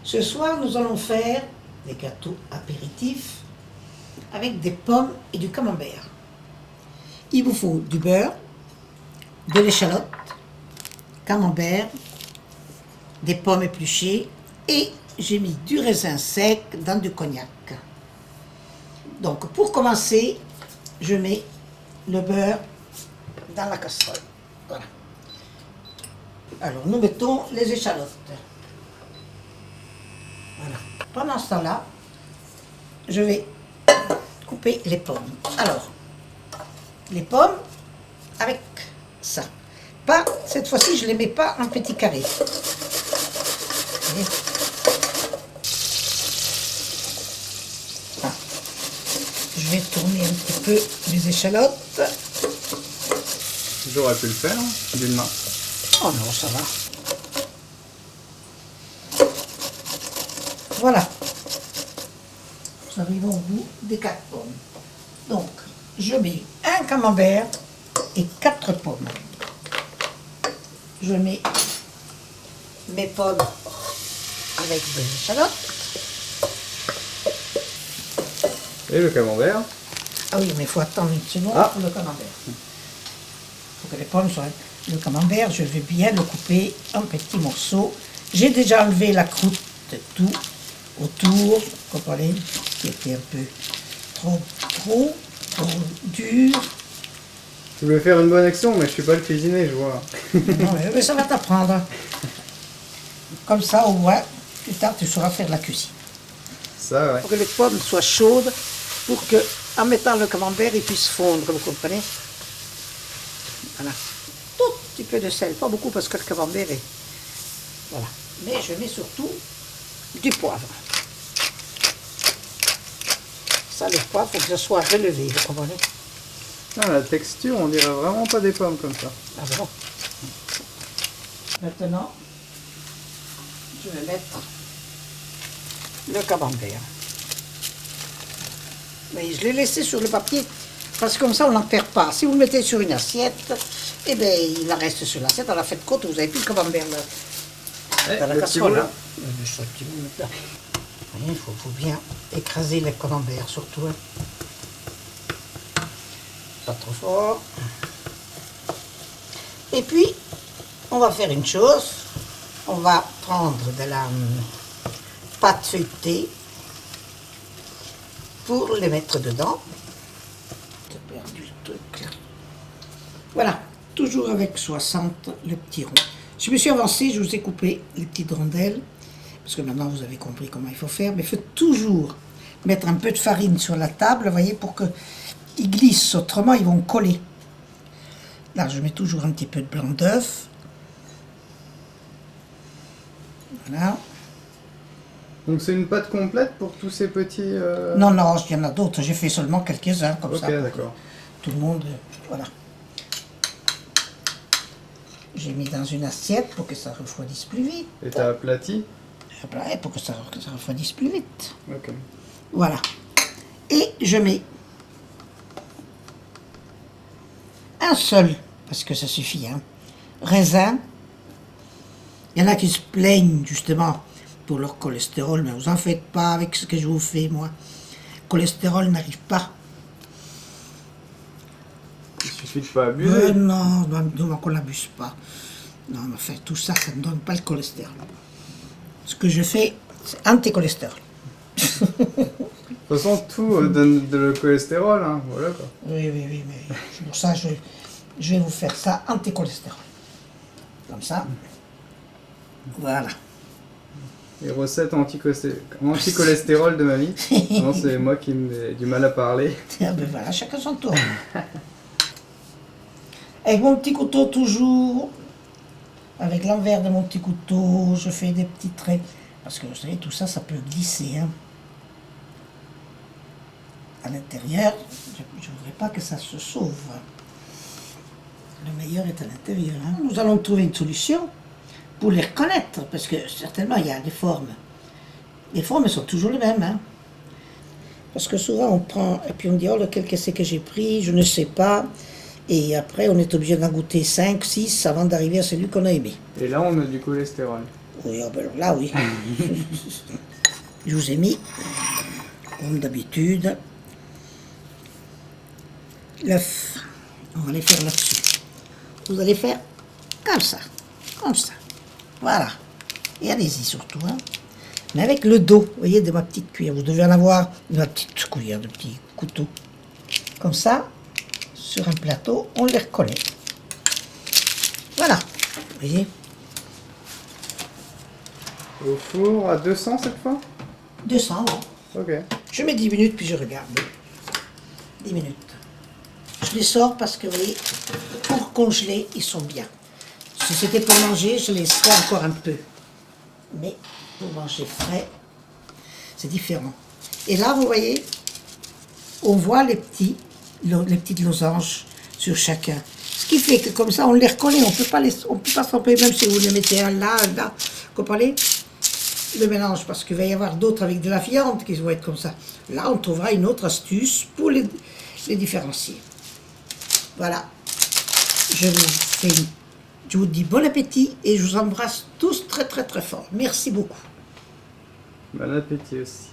Ce soir, nous allons faire des gâteaux apéritifs avec des pommes et du camembert. Il vous faut du beurre, de l'échalote, camembert, des pommes épluchées et j'ai mis du raisin sec dans du cognac. Donc pour commencer, je mets le beurre dans la casserole. Voilà. Alors nous mettons les échalotes. Voilà. Pendant ce temps-là, je vais couper les pommes. Alors, les pommes avec ça. Pas, cette fois-ci, je ne les mets pas en petits carrés. Voilà. Je vais tourner un petit peu les échalotes. J'aurais pu le faire d'une main. Oh non, ça va. Voilà. Nous arrivons au bout des 4 pommes. Donc, je mets un camembert et 4 pommes. Je mets mes pommes avec de l'échalote. Et le camembert. Ah oui, mais il faut attendre une seconde pour le camembert. Il faut que les pommes soient... Le camembert, je vais bien le couper en petits morceaux. J'ai déjà enlevé la croûte tout autour, vous comprenez, qui était un peu trop dur. Tu voulais faire une bonne action, mais je suis pas le cuisinier, je vois. Non, mais ça va t'apprendre. Comme ça, au moins, plus tard, tu sauras faire la cuisine. Ça, ouais. Pour que les pommes soient chaudes, pour que, en mettant le camembert, ils puissent fondre, vous comprenez? Voilà. Tout petit peu de sel, pas beaucoup parce que le camembert est... Voilà. Mais je mets surtout du poivre. Ça, le poivre, il faut que ça soit relevé, vous comprenez? Ah, la texture, on dirait vraiment pas des pommes comme ça. Ah bon? Maintenant, je vais mettre le camembert. Mais je l'ai laissé sur le papier parce que comme ça on n'en perd pas. Si vous le mettez sur une assiette, eh bien il en reste sur l'assiette. Dans la fête côte, vous n'avez plus le camembert là, dans la casserole. Là. Il faut bien écraser le camembert surtout. Hein. Pas trop fort. Et puis, on va faire une chose. On va prendre de la pâte feuilletée pour les mettre dedans. J'ai perdu le truc là. Voilà, toujours avec 60 le petit rond. Je me suis avancée, je vous ai coupé les petites rondelles, parce que maintenant vous avez compris comment il faut faire, mais il faut toujours mettre un peu de farine sur la table, vous voyez, pour qu'ils glissent, autrement ils vont coller. Là, je mets toujours un petit peu de blanc d'œuf. Voilà. Donc c'est une pâte complète pour tous ces petits... Non, non, il y en a d'autres. J'ai fait seulement quelques-uns comme ça. Ok, d'accord. Tout le monde, voilà. J'ai mis dans une assiette pour que ça refroidisse plus vite. Et t'as aplati? Et pour que ça refroidisse plus vite. Ok. Voilà. Et je mets un seul, parce que ça suffit, hein, raisin. Il y en a qui se plaignent justement pour leur cholestérol, mais vous en faites pas avec ce que je vous fais, moi. Le cholestérol n'arrive pas. Il suffit de pas abuser. Non, qu'on n'abuse pas. Non, mais enfin, tout ça, ça ne donne pas le cholestérol. Ce que je fais, c'est anti-cholestérol. De toute façon, tout donne le cholestérol, hein. Voilà quoi. Oui, mais c'est pour ça que je vais vous faire ça anti-cholestérol. Comme ça. Voilà. Les recettes anti-cholestérol de mamie. Non, c'est moi qui ai du mal à parler. Ah ben voilà, chacun son tour. Avec mon petit couteau toujours, avec l'envers de mon petit couteau, je fais des petits traits. Parce que vous savez, tout ça, ça peut glisser. Hein. À l'intérieur, je ne voudrais pas que ça se sauve. Le meilleur est à l'intérieur. Hein. Nous allons trouver une solution pour les reconnaître, parce que certainement il y a des formes. Les formes sont toujours les mêmes. Hein. Parce que souvent on prend, et puis on dit, oh lequel que c'est que j'ai pris, je ne sais pas. Et après on est obligé d'en goûter 5, 6 avant d'arriver à celui qu'on a aimé. Et là on a du cholestérol. Oui, oh ben alors là, oui. Je vous ai mis, comme d'habitude, l'œuf. On va les faire là-dessus. Vous allez faire comme ça, comme ça. Voilà. Et allez-y surtout, hein. Mais avec le dos, vous voyez, de ma petite cuillère. Vous devez en avoir de ma petite cuillère, de petit couteau. Comme ça, sur un plateau, on les recolle. Voilà. Vous voyez? Au four à 200 cette fois? 200, oui. Ok. Je mets 10 minutes, puis je regarde. 10 minutes. Je les sors parce que, vous voyez, pour congeler, ils sont bien. Si c'était pour manger, je les laisserais encore un peu. Mais pour manger frais, c'est différent. Et là, vous voyez, on voit les petites losanges sur chacun. Ce qui fait que comme ça, on les recolle, on peut pas s'empêcher, même si vous les mettez un là, vous comprenez? Le mélange, parce qu'il va y avoir d'autres avec de la viande qui vont être comme ça. Là, on trouvera une autre astuce pour les différencier. Voilà. Je vous dis bon appétit et je vous embrasse tous très très très fort. Merci beaucoup. Bon appétit aussi.